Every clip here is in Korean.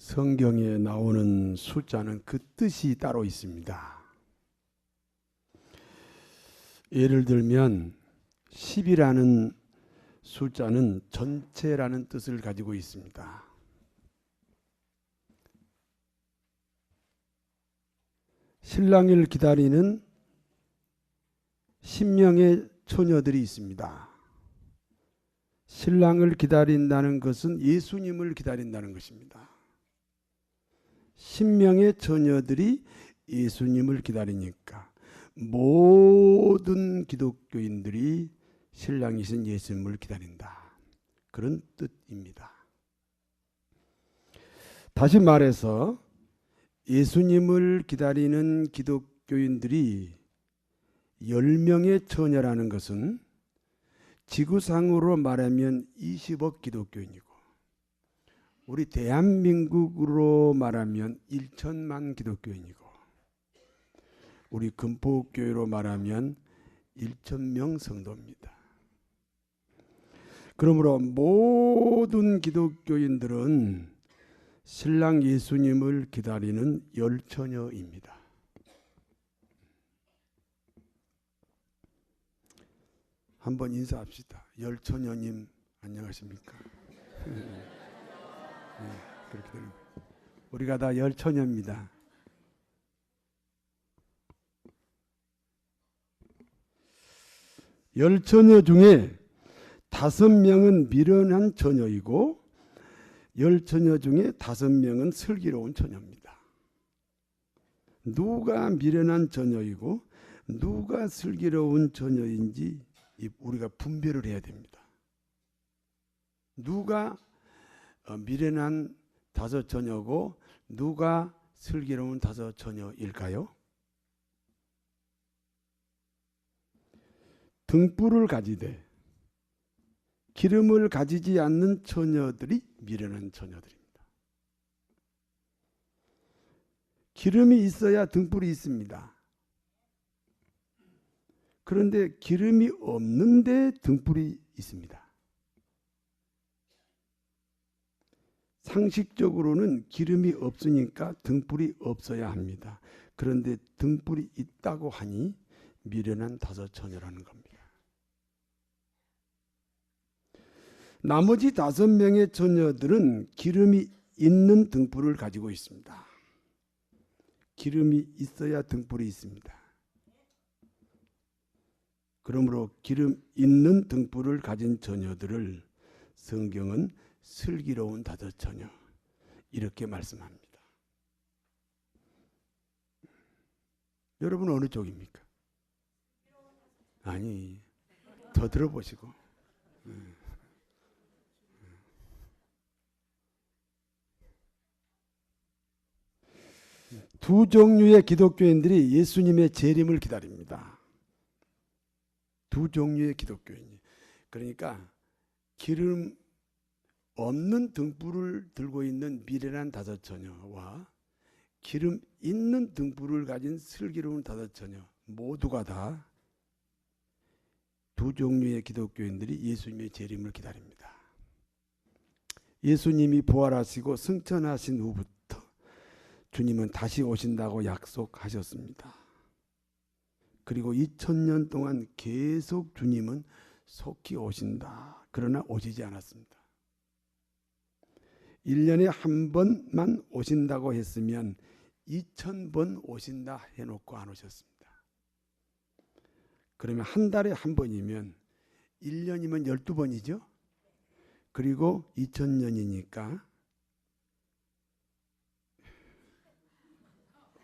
성경에 나오는 숫자는 그 뜻이 따로 있습니다. 예를 들면 10이라는 숫자는 전체라는 뜻을 가지고 있습니다. 신랑을 기다리는 10명의 처녀들이 있습니다. 신랑을 기다린다는 것은 예수님을 기다린다는 것입니다. 10명의 처녀들이 예수님을 기다리니까 모든 기독교인들이 신랑이신 예수님을 기다린다. 그런 뜻입니다. 다시 말해서 예수님을 기다리는 기독교인들이 10명의 처녀라는 것은 지구상으로 말하면 20억 기독교인이고 우리 대한민국으로 말하면 1천만 기독교인이고 우리 금포교회로 말하면 1,000명 성도입니다. 그러므로 모든 기독교인들은 신랑 예수님을 기다리는 열처녀입니다. 한번 인사합시다. 열처녀님 안녕하십니까? 네, 그렇게 되는 거예요. 우리가 다 열처녀입니다. 열처녀 중에 5명은 미련한 처녀이고 열처녀 중에 5명은 슬기로운 처녀입니다. 누가 미련한 처녀이고 누가 슬기로운 처녀인지 우리가 분별을 해야 됩니다. 누가 미련한 5처녀고 누가 슬기로운 5처녀일까요? 등불을 가지되 기름을 가지지 않는 처녀들이 미련한 처녀들입니다. 기름이 있어야 등불이 있습니다. 그런데 기름이 없는데 등불이 있습니다. 상식적으로는 기름이 없으니까 등불이 없어야 합니다. 그런데 등불이 있다고 하니 미련한 5처녀라는 겁니다. 나머지 5명의 처녀들은 기름이 있는 등불을 가지고 있습니다. 기름이 있어야 등불이 있습니다. 그러므로 기름 있는 등불을 가진 처녀들을 성경은 슬기로운 5처녀 이렇게 말씀합니다. 여러분은 어느 쪽입니까? 아니, 더 들어보시고. 두 종류의 기독교인들이 예수님의 재림을 기다립니다. 두 종류의 기독교인이. 그러니까 기름 없는 등불을 들고 있는 미련한 5처녀와 기름 있는 등불을 가진 슬기로운 5처녀 모두가 다 두 종류의 기독교인들이 예수님의 재림을 기다립니다. 예수님이 부활하시고 승천하신 후부터 주님은 다시 오신다고 약속하셨습니다. 그리고 2000년 동안 계속 주님은 속히 오신다. 그러나 오시지 않았습니다. 1년에 한 번만 오신다고 했으면 2000번 오신다 해놓고 안 오셨습니다. 그러면 한 달에 한 번이면 1년이면 12번이죠. 그리고 2000년이니까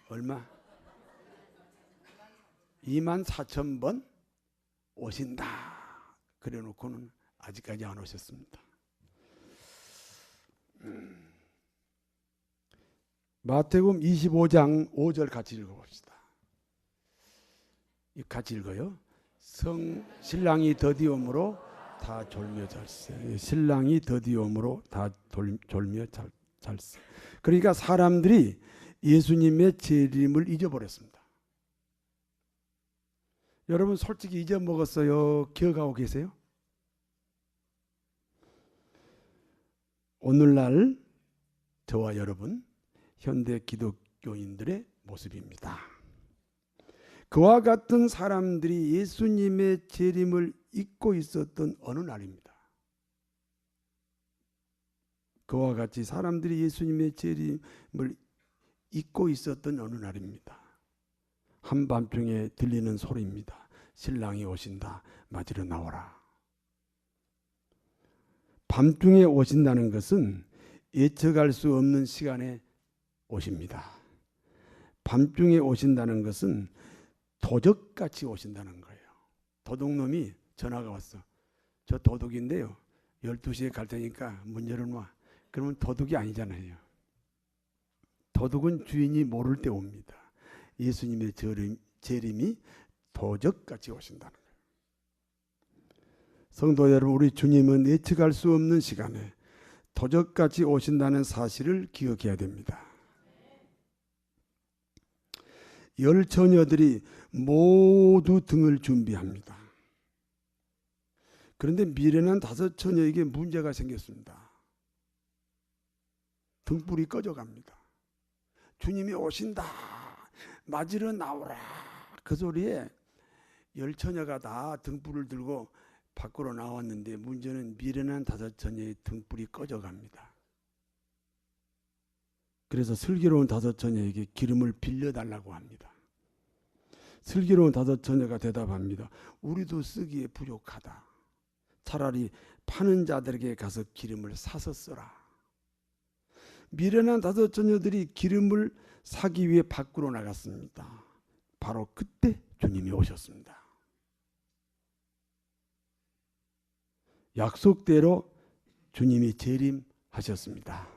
얼마? 24,000번 오신다. 그래 놓고는 아직까지 안 오셨습니다. 마태복음 25장 5절 같이 읽어봅시다. 같이 읽어요. 신랑이 더디옴으로 다 졸며 잘세. 신랑이 더디옴으로 다 졸며 잘세. 그러니까 사람들이 예수님의 재림을 잊어버렸습니다. 여러분 솔직히 잊어먹었어요? 기억하고 계세요? 오늘날 저와 여러분, 현대 기독교인들의 모습입니다. 그와 같은 사람들이 예수님의 재림을 잊고 있었던 어느 날입니다. 그와 같이 사람들이 예수님의 재림을 잊고 있었던 어느 날입니다. 한밤중에 들리는 소리입니다. 신랑이 오신다. 맞으러 나오라. 밤중에 오신다는 것은 예측할 수 없는 시간에 오십니다. 밤중에 오신다는 것은 도적같이 오신다는 거예요. 도둑놈이 전화가 왔어. 저 도둑인데요. 12시에 갈 테니까 문 열어놔. 그러면 도둑이 아니잖아요. 도둑은 주인이 모를 때 옵니다. 예수님의 재림이 도적같이 오신다는 거예요. 성도 여러분, 우리 주님은 예측할 수 없는 시간에 도적같이 오신다는 사실을 기억해야 됩니다. 10 처녀들이 모두 등을 준비합니다. 그런데 미련한 5 처녀에게 문제가 생겼습니다. 등불이 꺼져갑니다. 주님이 오신다. 맞으러 나오라. 그 소리에 10 처녀가 다 등불을 들고 밖으로 나왔는데 문제는 미련한 5 처녀의 등불이 꺼져갑니다. 그래서 슬기로운 5 처녀에게 기름을 빌려달라고 합니다. 슬기로운 5 처녀가 대답합니다. 우리도 쓰기에 부족하다. 차라리 파는 자들에게 가서 기름을 사서 써라. 미련한 5 처녀들이 기름을 사기 위해 밖으로 나갔습니다. 바로 그때 주님이 오셨습니다. 약속대로 주님이 재림하셨습니다.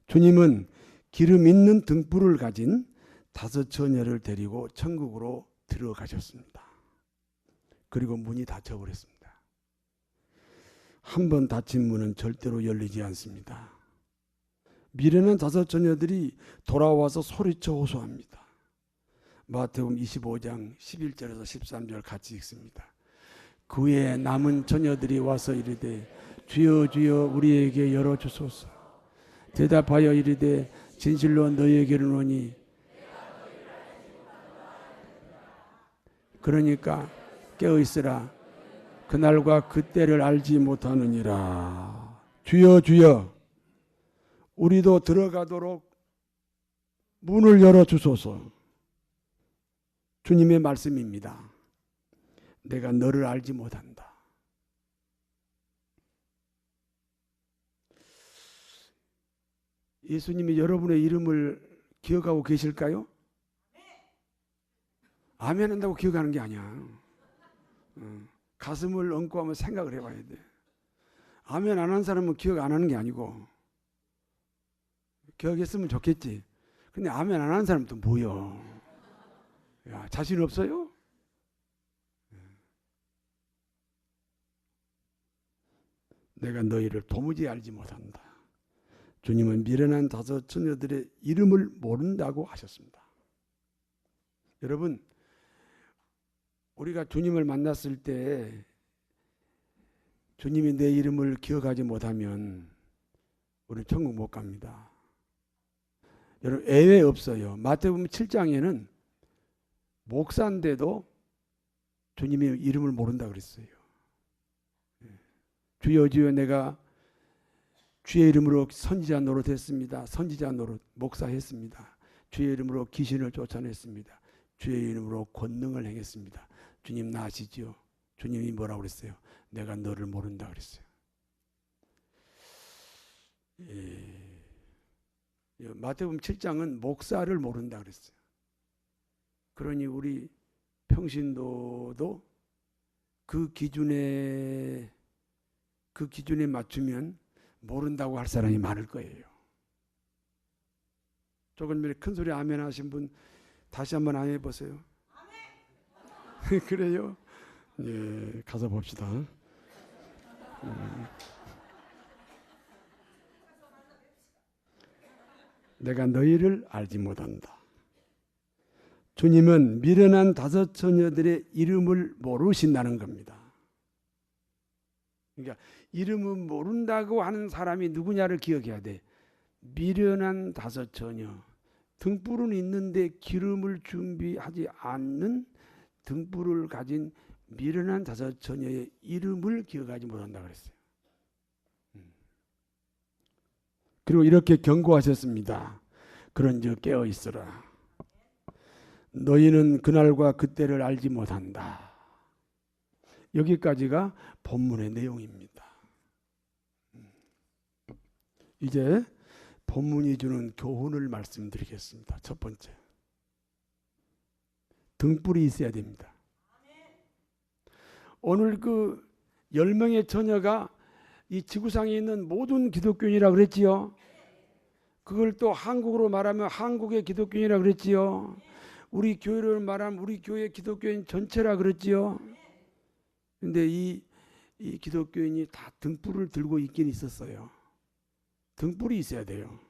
주님은 기름 있는 등불을 가진 5 처녀를 데리고 천국으로 들어가셨습니다. 그리고 문이 닫혀버렸습니다. 한 번 닫힌 문은 절대로 열리지 않습니다. 미련한 5 처녀들이 돌아와서 소리쳐 호소합니다. 마태복음 25장 11절에서 13절 같이 읽습니다. 그의 남은 처녀들이 와서 이르되 주여 주여 우리에게 열어주소서. 대답하여 이르되 진실로 너희에게 이르노니 그러니까 깨어있으라. 그날과 그때를 알지 못하느니라. 주여 주여 우리도 들어가도록 문을 열어주소서. 주님의 말씀입니다. 내가 너를 알지 못한다. 예수님이 여러분의 이름을 기억하고 계실까요? 아멘 한다고 기억하는 게 아니야. 가슴을 얹고 한번 생각을 해봐야 돼. 아멘 안 한 사람은 기억 안 하는 게 아니고 기억했으면 좋겠지. 근데 아멘 안 하는 사람은 또 뭐여? 야, 자신 없어요? 내가 너희를 도무지 알지 못한다. 주님은 미련한 5 처녀들의 이름을 모른다고 하셨습니다. 여러분, 우리가 주님을 만났을 때 주님이 내 이름을 기억하지 못하면 우리 천국 못 갑니다. 여러분, 예외 없어요. 마태복음 7장에는 목사인데도 주님의 이름을 모른다 그랬어요. 주여 주여 내가 주의 이름으로 선지자 노릇했습니다. 선지자 노릇 목사했습니다. 주의 이름으로 귀신을 쫓아냈습니다. 주의 이름으로 권능을 행했습니다. 주님 나 아시지요? 주님이 뭐라고 그랬어요? 내가 너를 모른다 그랬어요. 마태복음 7장은 목사를 모른다 그랬어요. 그러니 우리 평신도도 그 기준에 맞추면 모른다고 할 사람이 많을 거예요. 조금 전에 큰 소리 아멘 하신 분 다시 한번 아멘 해보세요. 아멘. 그래요? 예, 가서 봅시다. 내가 너희를 알지 못한다. 주님은 미련한 5 처녀들의 이름을 모르신다는 겁니다. 그러니까 이름은 모른다고 하는 사람이 누구냐를 기억해야 돼. 미련한 다섯 처녀. 등불은 있는데 기름을 준비하지 않는 등불을 가진 미련한 다섯 처녀의 이름을 기억하지 못한다 그랬어요. 그리고 이렇게 경고하셨습니다. 그런즉 깨어 있으라. 너희는 그날과 그때를 알지 못한다. 여기까지가 본문의 내용입니다. 이제 본문이 주는 교훈을 말씀드리겠습니다. 첫 번째, 등불이 있어야 됩니다. 오늘 그 10명의 처녀가 이 지구상에 있는 모든 기독교인이라고 그랬지요. 그걸 또 한국으로 말하면 한국의 기독교인이라고 그랬지요. 우리 교회를 말하면 우리 교회 기독교인 전체라 그랬지요. 근데 이 기독교인이 다 등불을 들고 있긴 있었어요. 등불이 있어야 돼요.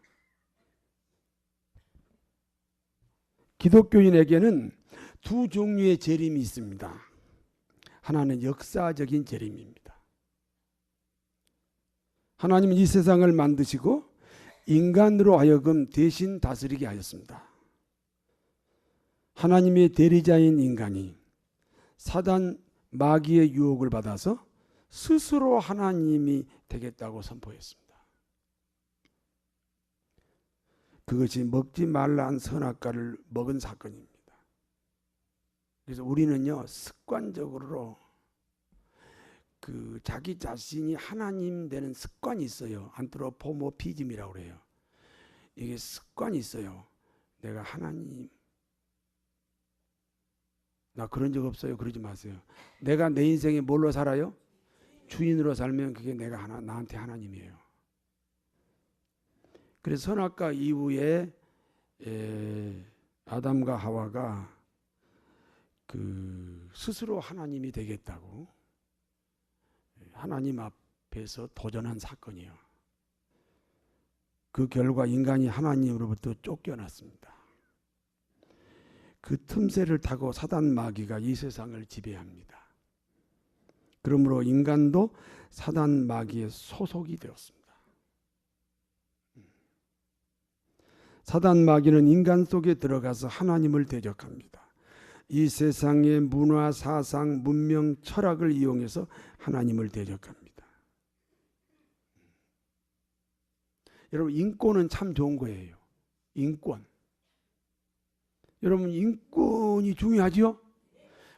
기독교인에게는 두 종류의 재림이 있습니다. 하나는 역사적인 재림입니다. 하나님은 이 세상을 만드시고 인간으로 하여금 대신 다스리게 하셨습니다. 하나님의 대리자인 인간이 사단 마귀의 유혹을 받아서 스스로 하나님이 되겠다고 선포했습니다. 그것이 먹지 말라는 선악과를 먹은 사건입니다. 그래서 우리는요, 습관적으로 그 자기 자신이 하나님 되는 습관이 있어요. 안트로포모피즘이라고 그래요. 이게 습관이 있어요. 내가 하나님, 나 그런 적 없어요. 그러지 마세요. 내가 내 인생에 뭘로 살아요? 주인으로 살면 그게 내가 나한테 하나님이에요. 그래서 선악과 이후에 아담과 하와가 그 스스로 하나님이 되겠다고 하나님 앞에서 도전한 사건이에요. 그 결과 인간이 하나님으로부터 쫓겨났습니다. 그 틈새를 타고 사단 마귀가 이 세상을 지배합니다. 그러므로 인간도 사단 마귀의 소속이 되었습니다. 사단 마귀는 인간 속에 들어가서 하나님을 대적합니다. 이 세상의 문화, 사상, 문명, 철학을 이용해서 하나님을 대적합니다. 여러분, 인권은 참 좋은 거예요. 인권. 여러분, 인권이 중요하죠?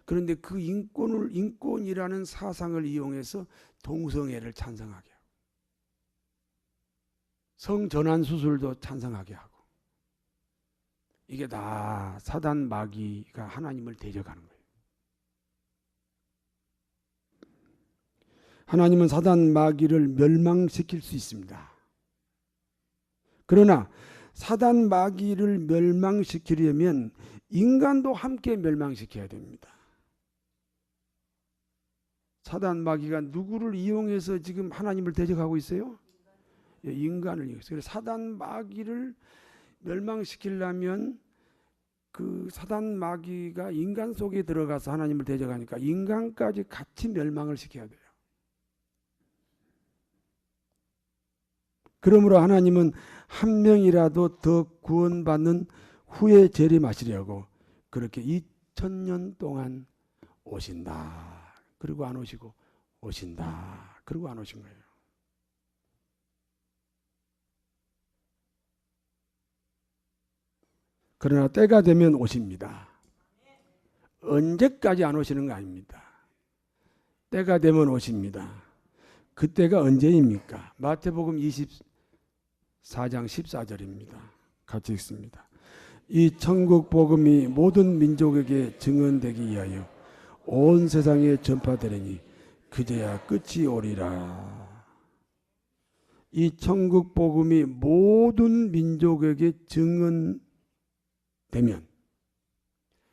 그런데 그 인권이라는 사상을 이용해서 동성애를 찬성하게 하고, 성전환 수술도 찬성하게 하고, 이게 다 사단 마귀가 하나님을 대적하는 거예요. 하나님은 사단 마귀를 멸망시킬 수 있습니다. 그러나 사단 마귀를 멸망시키려면 인간도 함께 멸망시켜야 됩니다. 사단 마귀가 누구를 이용해서 지금 하나님을 대적하고 있어요? 인간을 이용해서. 그래서 사단 마귀를 멸망시키려면 그 사단 마귀가 인간 속에 들어가서 하나님을 대적하니까 인간까지 같이 멸망을 시켜야 돼요. 그러므로 하나님은 한 명이라도 더 구원받는 후에 재림하시려고 그렇게 2000년 동안 오신다. 그리고 안 오시고 오신다. 그리고 안 오신 거예요. 그러나 때가 되면 오십니다. 언제까지 안 오시는 거 아닙니다. 때가 되면 오십니다. 그때가 언제입니까? 마태복음 24장 14절입니다. 같이 읽습니다. 이 천국 복음이 모든 민족에게 증언되기 위하여 온 세상에 전파되리니 그제야 끝이 오리라. 이 천국 복음이 모든 민족에게 증언되면,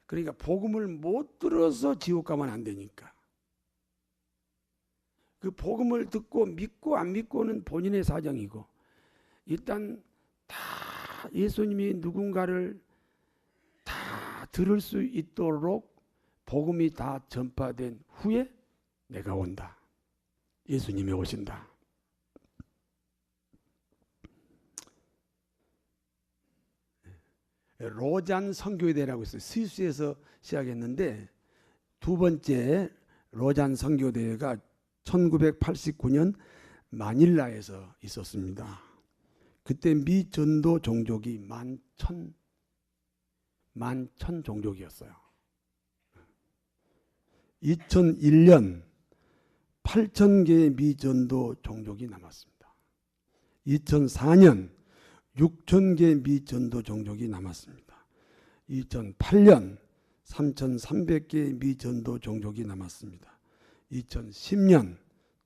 그러니까 복음을 못 들어서 지옥 가면 안 되니까, 그 복음을 듣고 믿고 안 믿고는 본인의 사정이고, 일단 다 예수님이 누군가를 다 들을 수 있도록 복음이 다 전파된 후에 내가 온다. 예수님이 오신다. 로잔 선교대라고 있어요. 스위스에서 시작했는데 두 번째 로잔 선교대회가 1989년 마닐라에서 있었습니다. 그때 미 전도 종족이 11,000 종족이었어요. 2001년 8,000개의 미 전도 종족이 남았습니다. 2004년 6,000개의 미 전도 종족이 남았습니다. 2008년 3,300개의 미 전도 종족이 남았습니다. 2010년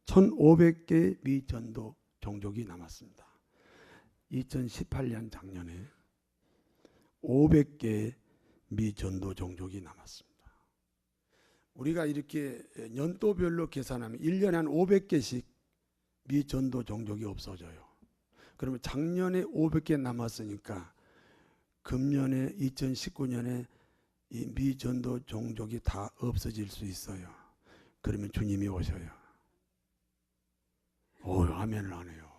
1,500개의 미 전도 종족이 남았습니다. 2018년 작년에 500개의 미 전도 종족이 남았습니다. 우리가 이렇게 연도별로 계산하면 1년에 한 500개씩 미 전도 종족이 없어져요. 그러면 작년에 500개 남았으니까 금년에 2019년에 이 미 전도 종족이 다 없어질 수 있어요. 그러면 주님이 오셔요. 아멘을 안 해요.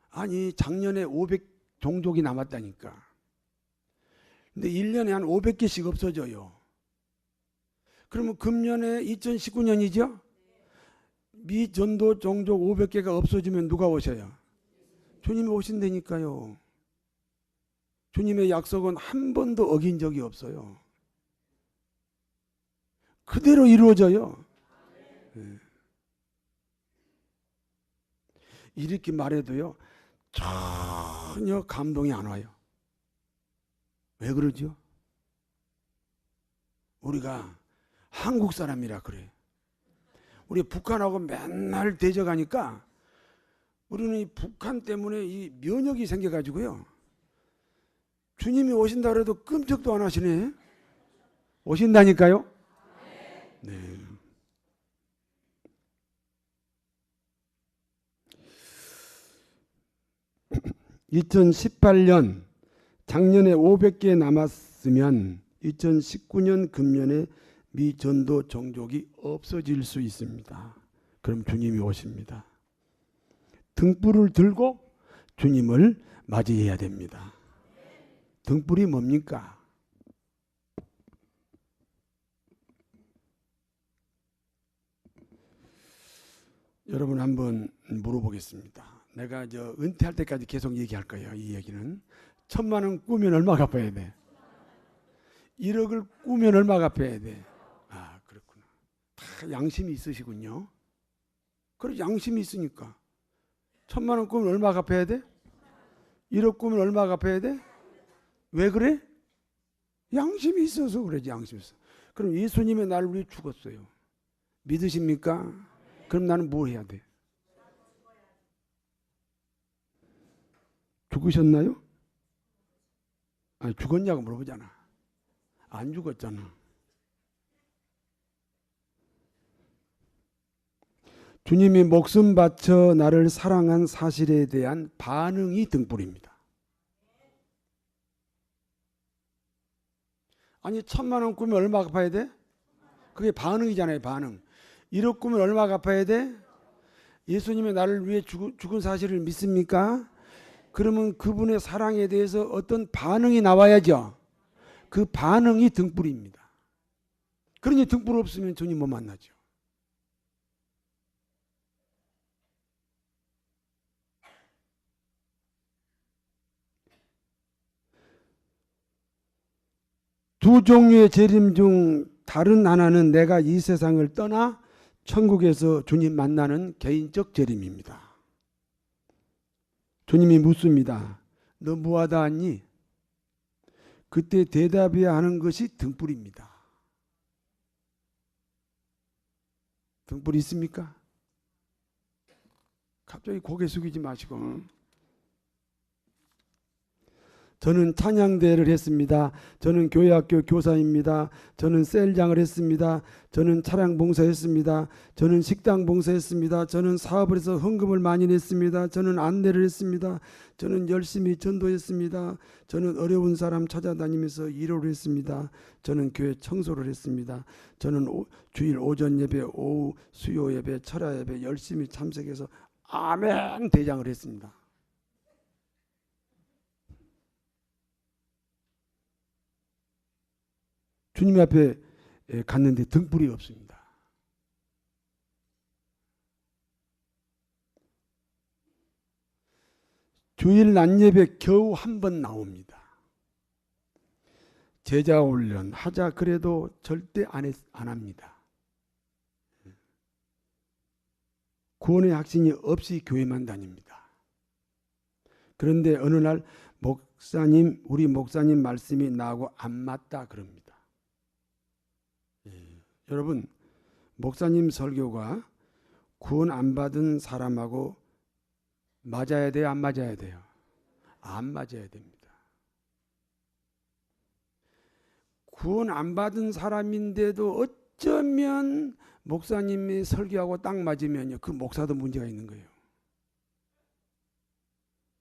아니 작년에 500 종족이 남았다니까. 근데 1년에 한 500개씩 없어져요. 그러면 금년에 2019년이죠? 미 전도 종족 500개가 없어지면 누가 오셔요? 주님이 오신다니까요. 주님의 약속은 한 번도 어긴 적이 없어요. 그대로 이루어져요. 네. 이렇게 말해도요, 전혀 감동이 안 와요. 왜 그러죠? 우리가 한국 사람이라 그래. 우리 북한하고 맨날 대적하니까 우리는 이 북한 때문에 이 면역이 생겨가지고요. 주님이 오신다 그래도 끔찍도 안 하시네. 오신다니까요. 네. (2018년) 작년에 500개 남았으면 2019년 금년에 미 전도 종족이 없어질 수 있습니다. 그럼 주님이 오십니다. 등불을 들고 주님을 맞이해야 됩니다. 등불이 뭡니까? 여러분 한번 물어보겠습니다. 내가 은퇴할 때까지 계속 얘기할 거예요. 이 얘기는 1,000만 원 꾸면 얼마 갚아야 돼? 1억을 꾸면 얼마 갚아야 돼? 아, 그렇구나. 다 양심이 있으시군요. 그래, 양심이 있으니까 1,000만 원 꾸면 얼마 갚아야 돼? 1억 꾸면 얼마 갚아야 돼? 왜 그래? 양심이 있어서 그러지. 양심이 있어. 그럼 예수님의 날 위해 죽었어요. 믿으십니까? 그럼 나는 뭘 해야 돼? 죽으셨나요? 아니, 죽었냐고 물어보잖아. 안 죽었잖아. 주님이 목숨 바쳐 나를 사랑한 사실에 대한 반응이 등불입니다. 아니 1,000만 원 꾸면 얼마 갚아야 돼? 그게 반응이잖아요. 반응. 1억 꾸면 얼마 갚아야 돼? 예수님이 나를 위해 죽은 사실을 믿습니까? 그러면 그분의 사랑에 대해서 어떤 반응이 나와야죠. 그 반응이 등불입니다. 그러니 등불 없으면 주님 못 만나죠. 두 종류의 재림 중 다른 하나는 내가 이 세상을 떠나 천국에서 주님 만나는 개인적 재림입니다. 주님이 묻습니다. 너 뭐하다 왔니? 그때 대답해야 하는 것이 등불입니다. 등불 있습니까? 갑자기 고개 숙이지 마시고. 저는 찬양대회를 했습니다. 저는 교회학교 교사입니다. 저는 셀장을 했습니다. 저는 차량 봉사했습니다. 저는 식당 봉사했습니다. 저는 사업을 해서 헌금을 많이 냈습니다. 저는 안내를 했습니다. 저는 열심히 전도했습니다. 저는 어려운 사람 찾아다니면서 일을 했습니다. 저는 교회 청소를 했습니다. 저는 주일 오전 예배, 오후 수요 예배, 철야 예배 열심히 참석해서 아멘 대장을 했습니다. 주님 앞에 갔는데 등불이 없습니다. 주일 낮 예배 겨우 한 번 나옵니다. 제자 훈련 하자 그래도 절대 안 합니다. 구원의 확신이 없이 교회만 다닙니다. 그런데 어느 날 우리 목사님 말씀이 나하고 안 맞다 그럽니다. 여러분, 목사님 설교가 구원 안 받은 사람하고 맞아야 돼요? 안 맞아야 돼요? 안 맞아야 됩니다. 구원 안 받은 사람인데도 어쩌면 목사님이 설교하고 딱 맞으면요, 그 목사도 문제가 있는 거예요.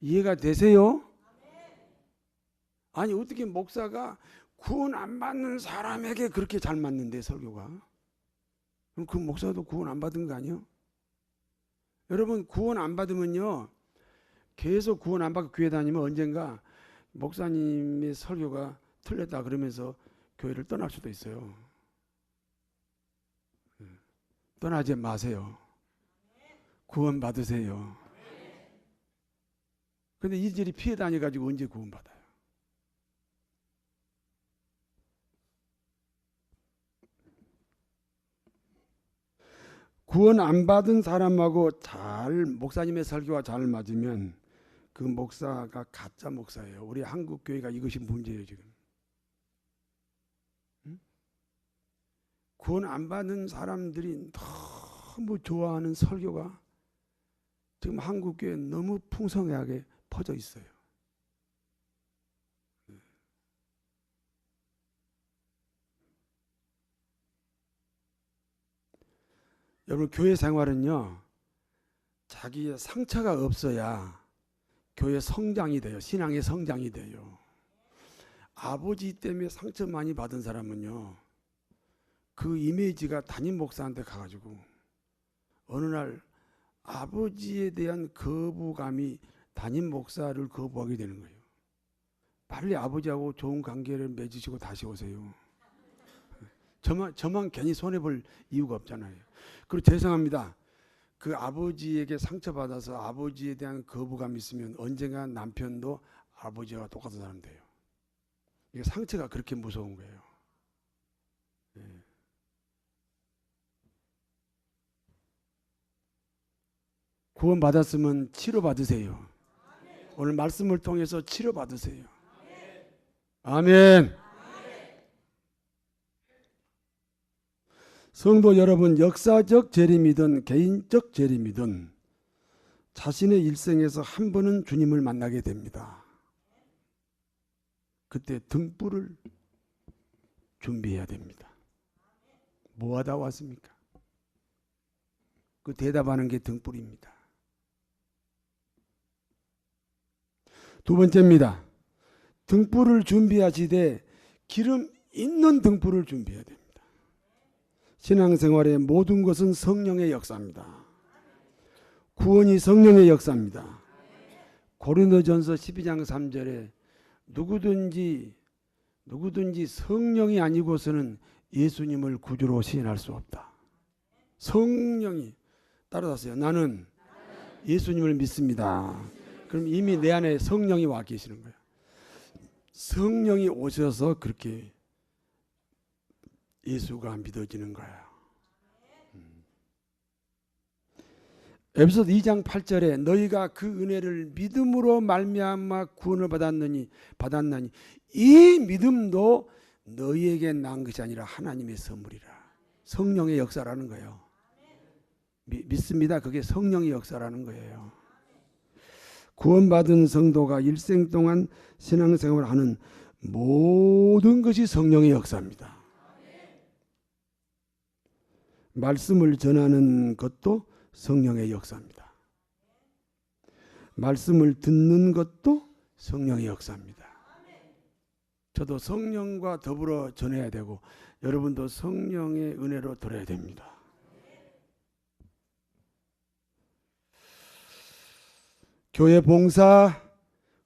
이해가 되세요? 아니 어떻게 목사가 구원 안 받는 사람에게 그렇게 잘 맞는데 설교가? 그럼 그 목사도 구원 안 받은 거 아니에요? 여러분 구원 안 받으면요 계속 구원 안 받고 교회 다니면 언젠가 목사님의 설교가 틀렸다 그러면서 교회를 떠날 수도 있어요. 떠나지 마세요. 구원 받으세요. 근데 이들이 피해 다녀가지고 언제 구원 받아요? 구원 안 받은 사람하고 목사님의 설교가 잘 맞으면 그 목사가 가짜 목사예요. 우리 한국 교회가 이것이 문제예요 지금. 구원 안 받은 사람들이 너무 좋아하는 설교가 지금 한국 교회에 너무 풍성하게 퍼져 있어요. 여러분 교회 생활은요 자기의 상처가 없어야 교회 성장이 돼요. 신앙의 성장이 돼요. 아버지 때문에 상처 많이 받은 사람은요 그 이미지가 담임 목사한테 가가지고 어느 날 아버지에 대한 거부감이 담임 목사를 거부하게 되는 거예요. 빨리 아버지하고 좋은 관계를 맺으시고 다시 오세요. 저만 괜히 손해볼 이유가 없잖아요. 그리고 죄송합니다. 그 아버지에게 상처받아서 아버지에 대한 거부감이 있으면 언젠가 남편도 아버지와 똑같은 사람 돼요. 이게 상처가 그렇게 무서운 거예요. 네. 구원받았으면 치료받으세요. 오늘 말씀을 통해서 치료받으세요. 아멘. 성도 여러분, 역사적 재림이든 개인적 재림이든 자신의 일생에서 한 번은 주님을 만나게 됩니다. 그때 등불을 준비해야 됩니다. 뭐 하다 왔습니까? 그 대답하는 게 등불입니다. 두 번째입니다. 등불을 준비하시되 기름 있는 등불을 준비해야 됩니다. 신앙생활의 모든 것은 성령의 역사입니다. 구원이 성령의 역사입니다. 고린도전서 12장 3절에 누구든지 성령이 아니고서는 예수님을 구주로 시인할 수 없다. 성령이 따라하세요. 나는 예수님을 믿습니다. 그럼 이미 내 안에 성령이 와 계시는 거예요. 성령이 오셔서 그렇게 예수가 믿어지는 거예요. 에베소서 2장 8절에 너희가 그 은혜를 믿음으로 말미암아 구원을 받았나니 이 믿음도 너희에게 난 것이 아니라 하나님의 선물이라. 성령의 역사라는 거예요. 믿습니다. 그게 성령의 역사라는 거예요. 구원받은 성도가 일생 동안 신앙생활을 하는 모든 것이 성령의 역사입니다. 말씀을 전하는 것도 성령의 역사입니다. 말씀을 듣는 것도 성령의 역사입니다. 저도 성령과 더불어 전해야 되고 여러분도 성령의 은혜로 들어야 됩니다. 교회 봉사,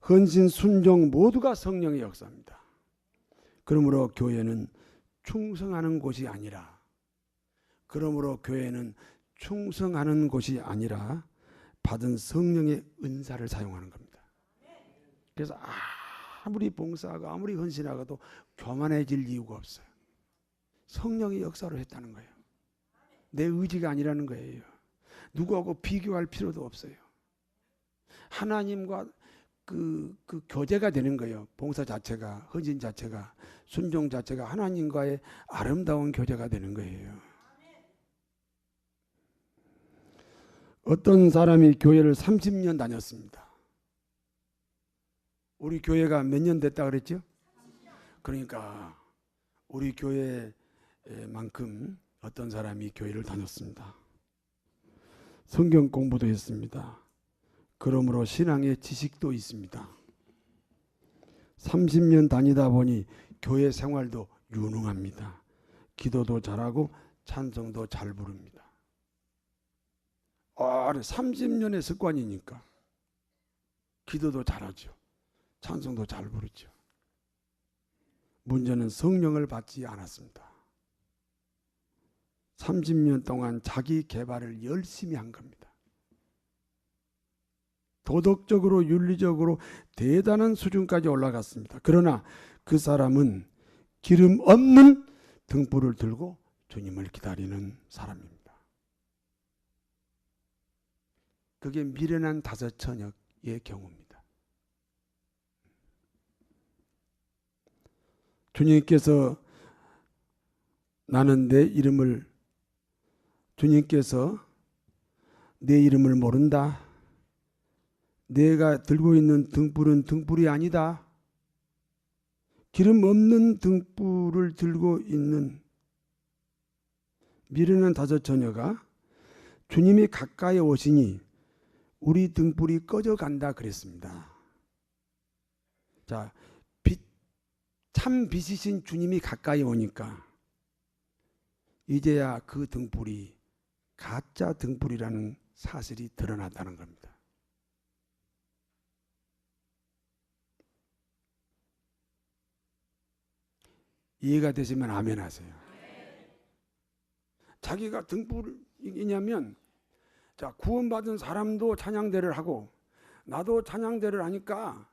헌신, 순종 모두가 성령의 역사입니다. 그러므로 교회는 충성하는 곳이 아니라 받은 성령의 은사를 사용하는 겁니다. 그래서 아무리 봉사하고 아무리 헌신하고도 교만해질 이유가 없어요. 성령의 역사로 했다는 거예요. 내 의지가 아니라는 거예요. 누구하고 비교할 필요도 없어요. 하나님과 그 교제가 되는 거예요. 봉사 자체가, 헌신 자체가, 순종 자체가 하나님과의 아름다운 교제가 되는 거예요. 어떤 사람이 교회를 30년 다녔습니다. 우리 교회가 몇 년 됐다 그랬죠? 그러니까 우리 교회만큼 어떤 사람이 교회를 다녔습니다. 성경 공부도 했습니다. 그러므로 신앙의 지식도 있습니다. 30년 다니다 보니 교회 생활도 유능합니다. 기도도 잘하고 찬송도 잘 부릅니다. 30년의 습관이니까 기도도 잘하죠. 찬송도 잘 부르죠. 문제는 성령을 받지 않았습니다. 30년 동안 자기 개발을 열심히 한 겁니다. 도덕적으로 윤리적으로 대단한 수준까지 올라갔습니다. 그러나 그 사람은 기름 없는 등불을 들고 주님을 기다리는 사람입니다. 그게 미련한 다섯 처녀의 경우입니다. 주님께서 주님께서 내 이름을 모른다. 내가 들고 있는 등불은 등불이 아니다. 기름 없는 등불을 들고 있는 미련한 다섯 처녀가 주님이 가까이 오시니 우리 등불이 꺼져간다 그랬습니다. 자, 참 빛이신 주님이 가까이 오니까 이제야 그 등불이 가짜 등불이라는 사실이 드러났다는 겁니다. 이해가 되시면 아멘 하세요. 자기가 등불이냐면 자, 구원받은 사람도 찬양대를 하고 나도 찬양대를 하니까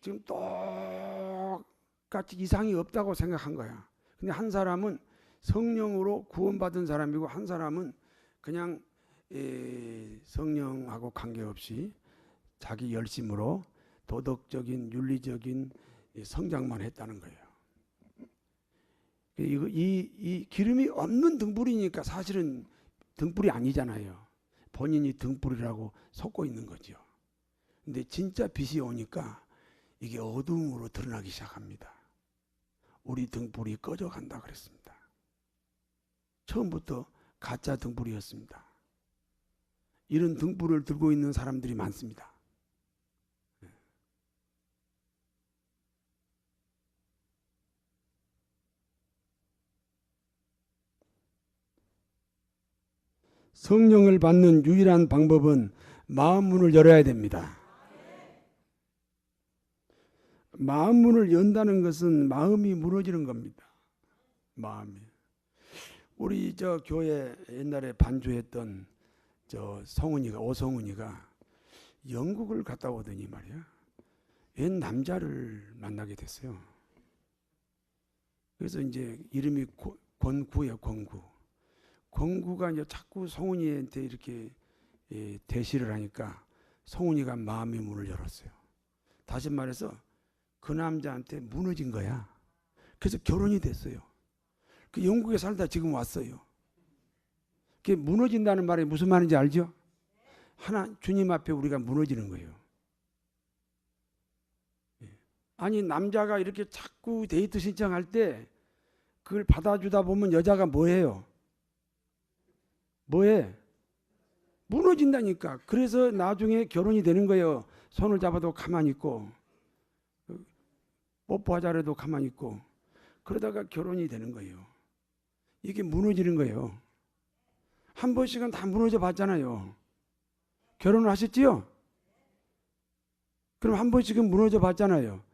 지금 똑같이 이상이 없다고 생각한 거야. 근데 한 사람은 성령으로 구원받은 사람이고 한 사람은 그냥 성령하고 관계없이 자기 열심으로 도덕적인 윤리적인 성장만 했다는 거예요. 이 기름이 없는 등불이니까 사실은 등불이 아니잖아요. 본인이 등불이라고 속고 있는 거죠. 근데 진짜 빛이 오니까 이게 어둠으로 드러나기 시작합니다. 우리 등불이 꺼져간다 그랬습니다. 처음부터 가짜 등불이었습니다. 이런 등불을 들고 있는 사람들이 많습니다. 성령을 받는 유일한 방법은 마음 문을 열어야 됩니다. 마음 문을 연다는 것은 마음이 무너지는 겁니다. 마음이. 우리 저 교회 옛날에 반주했던 저 오성훈이가 영국을 갔다 오더니 말이야. 옛 남자를 만나게 됐어요. 그래서 이제 이름이 권구예요, 권구. 권구가 이제 자꾸 성훈이한테 이렇게 대시를 하니까 성훈이가 마음의 문을 열었어요. 다시 말해서 그 남자한테 무너진 거야. 그래서 결혼이 됐어요. 그 영국에 살다 지금 왔어요. 그게 무너진다는 말이 무슨 말인지 알죠? 주님 앞에 우리가 무너지는 거예요. 아니 남자가 이렇게 자꾸 데이트 신청할 때 그걸 받아주다 보면 여자가 뭐해요? 뭐해? 무너진다니까. 그래서 나중에 결혼이 되는 거예요. 손을 잡아도 가만히 있고 뽀뽀하자 해도 가만히 있고 그러다가 결혼이 되는 거예요. 이게 무너지는 거예요. 한 번씩은 다 무너져 봤잖아요. 결혼을 하셨지요? 그럼 한 번씩은 무너져 봤잖아요.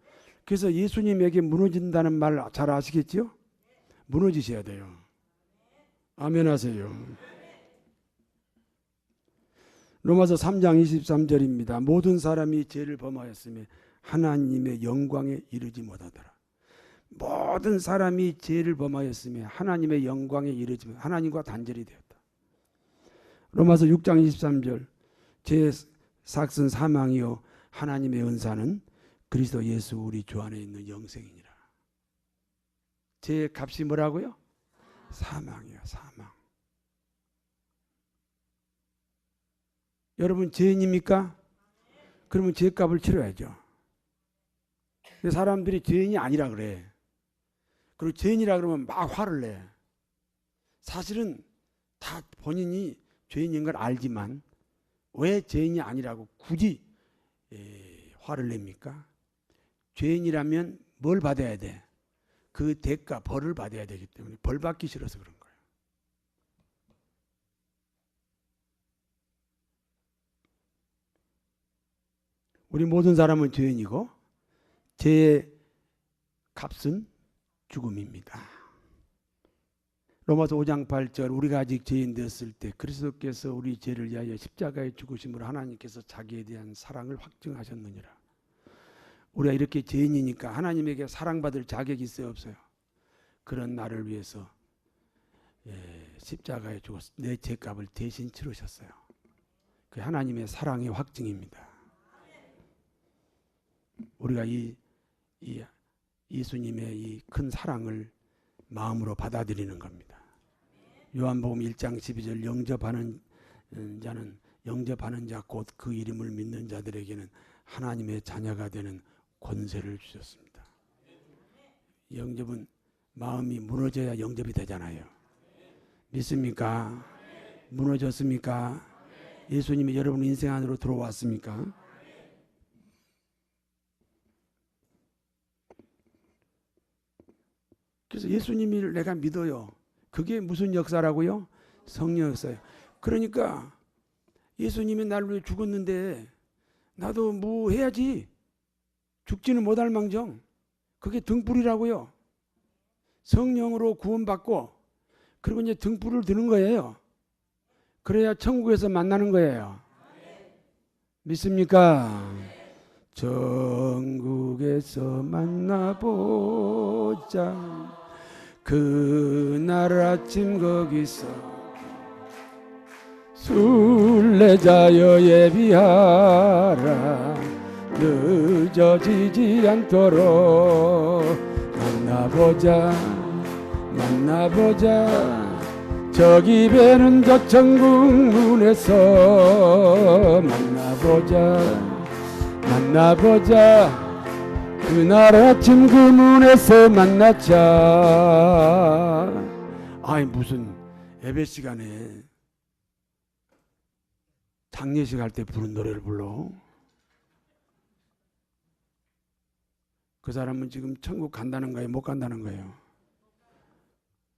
그래서 예수님에게 무너진다는 말 잘 아시겠지요? 무너지셔야 돼요. 아멘 하세요. 로마서 3장 23절입니다. 모든 사람이 죄를 범하였으며 하나님의 영광에 이르지 못하더라. 모든 사람이 죄를 범하였으며 하나님의 영광에 이르지 못, 하나님과 단절이 되었다. 로마서 6장 23절 죄의 삭은 사망이요 하나님의 은사는 그리스도 예수 우리 주 안에 있는 영생이니라. 죄의 값이 뭐라고요? 사망이요, 사망. 여러분 죄인입니까? 그러면 죄값을 치러야죠. 사람들이 죄인이 아니라 그래. 그리고 죄인이라 그러면 막 화를 내. 사실은 다 본인이 죄인인 걸 알지만 왜 죄인이 아니라고 굳이 화를 냅니까? 죄인이라면 뭘 받아야 돼? 그 대가, 벌을 받아야 되기 때문에 벌 받기 싫어서 그런 거예요. 우리 모든 사람은 죄인이고 죄의 값은 죽음입니다. 로마서 5장 8절 우리가 아직 죄인 되었을 때 그리스도께서 우리 죄를 위하여 십자가에 죽으심으로 하나님께서 자기에 대한 사랑을 확증하셨느니라. 우리가 이렇게 죄인이니까 하나님에게 사랑받을 자격이 있어요, 없어요? 그런 나를 위해서 십자가에 죽어서 내 죄값을 대신 치르셨어요. 그 하나님의 사랑의 확증입니다. 우리가 이 예수님의 이 큰 사랑을 마음으로 받아들이는 겁니다. 요한복음 1장 12절 영접하는 자 곧 그 이름을 믿는 자들에게는 하나님의 자녀가 되는 권세를 주셨습니다. 영접은 마음이 무너져야 영접이 되잖아요. 믿습니까? 무너졌습니까? 예수님이 여러분 인생 안으로 들어왔습니까? 그래서 예수님을 내가 믿어요. 그게 무슨 역사라고요? 성령 역사예요. 그러니까 예수님이 나를 위해 죽었는데 나도 뭐 해야지. 죽지는 못할 망정. 그게 등불이라고요. 성령으로 구원받고 그리고 이제 등불을 드는 거예요. 그래야 천국에서 만나는 거예요. 믿습니까? 천국에서 만나보자. 그날 아침 거기서 순례자여 예비하라. 늦어지지 않도록 만나보자. 저기 배는 저 천국 문에서 만나보자. 그날 아침 그 문에서 만나자. 아니 무슨 예배 시간에 장례식 할 때 부른 노래를 불러? 그 사람은 지금 천국 간다는 거예요? 못 간다는 거예요?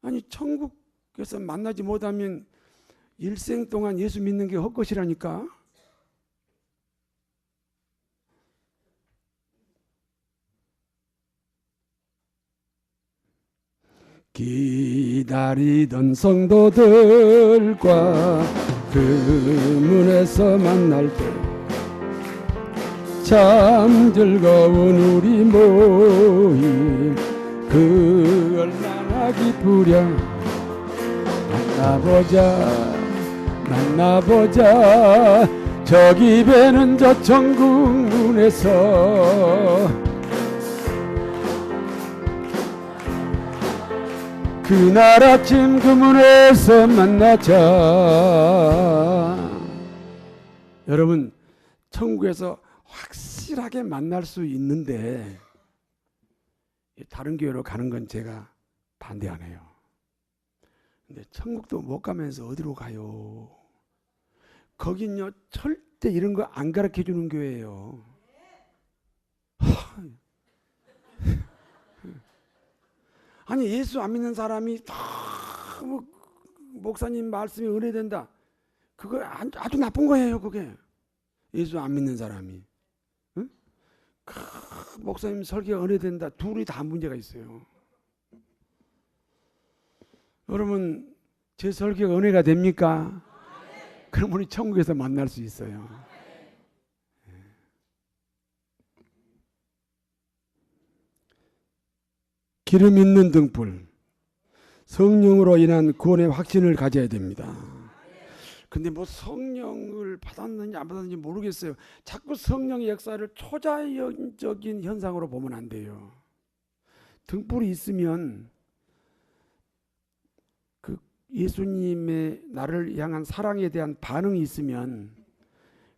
아니 천국에서 만나지 못하면 일생 동안 예수 믿는 게 헛것이라니까. 기다리던 성도들과 그 문에서 만날 때 참 즐거운 우리 모임 그 얼마나 기쁘랴. 만나보자. 저기 배는 저 천국 문에서 그날 아침 그 문에서 만나자. 여러분 천국에서 확실하게 만날 수 있는데 다른 교회로 가는 건 제가 반대 안 해요. 근데 천국도 못 가면서 어디로 가요? 거긴요 절대 이런 거 안 가르쳐 주는 교회예요. 아니 예수 안 믿는 사람이 뭐 목사님 말씀이 은혜된다. 그거 아주 나쁜 거예요. 그게 예수 안 믿는 사람이. 응? 목사님 설교가 은혜된다. 둘이 다 문제가 있어요. 여러분 제 설교가 은혜가 됩니까? 그럼 우리 천국에서 만날 수 있어요. 기름 있는 등불, 성령으로 인한 구원의 확신을 가져야 됩니다. 근데 뭐 성령을 받았는지 안 받았는지 모르겠어요. 자꾸 성령의 역사를 초자연적인 현상으로 보면 안 돼요. 등불이 있으면 그 예수님의 나를 향한 사랑에 대한 반응이 있으면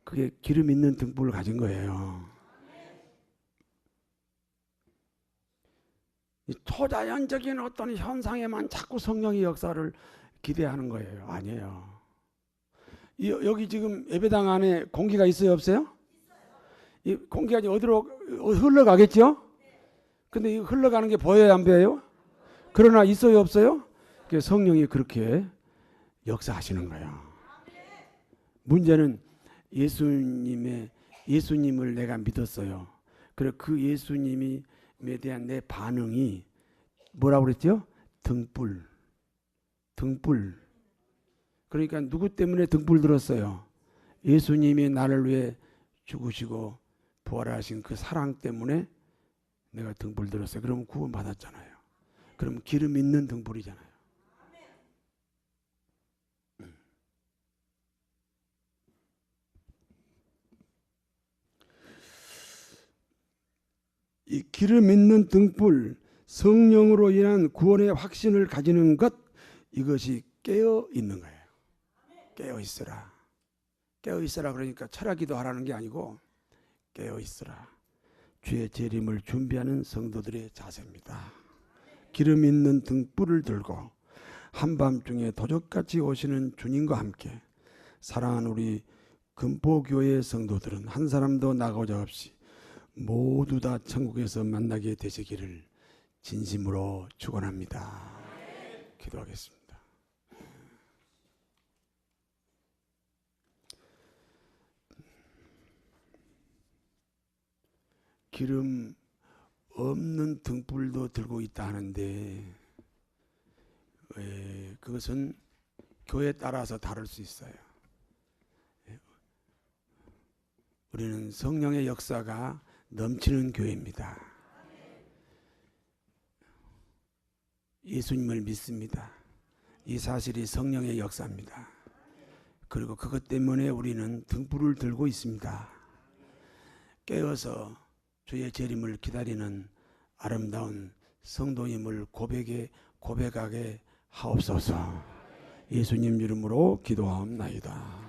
그게 기름 있는 등불을 가진 거예요. 초자연적인 어떤 현상에만 자꾸 성령의 역사를 기대하는 거예요. 아니에요. 여기 지금 예배당 안에 공기가 있어요, 없어요? 이 공기가 어디로 흘러가겠죠? 근데 이 흘러가는 게 보여요, 안 보여요? 그러나 있어요, 없어요? 성령이 그렇게 역사하시는 거예요. 문제는 예수님을 내가 믿었어요. 그리고 그 예수님에 대한 내 반응이 뭐라고 그랬죠? 등불. 그러니까 누구 때문에 등불 들었어요? 예수님이 나를 위해 죽으시고 부활하신 그 사랑 때문에 내가 등불 들었어요. 그러면 구원 받았잖아요. 그럼 기름 있는 등불이잖아요. 이 기름 있는 등불, 성령으로 인한 구원의 확신을 가지는 것, 이것이 깨어 있는 거예요. 깨어 있으라. 깨어 있으라 그러니까 철학기도 하라는 게 아니고 깨어 있으라. 주의 재림을 준비하는 성도들의 자세입니다. 기름 있는 등불을 들고 한밤중에 도적같이 오시는 주님과 함께 사랑하는 우리 금포교회 성도들은 한 사람도 나가오자 없이 모두 다 천국에서 만나게 되시기를 진심으로 축원합니다. 기도하겠습니다. 기름 없는 등불도 들고 있다 하는데 그것은 교회에 따라서 다를 수 있어요. 우리는 성령의 역사가 넘치는 교회입니다. 예수님을 믿습니다. 이 사실이 성령의 역사입니다. 그리고 그것 때문에 우리는 등불을 들고 있습니다. 깨어서 주의 재림을 기다리는 아름다운 성도임을 고백하게 하옵소서. 예수님 이름으로 기도하옵나이다.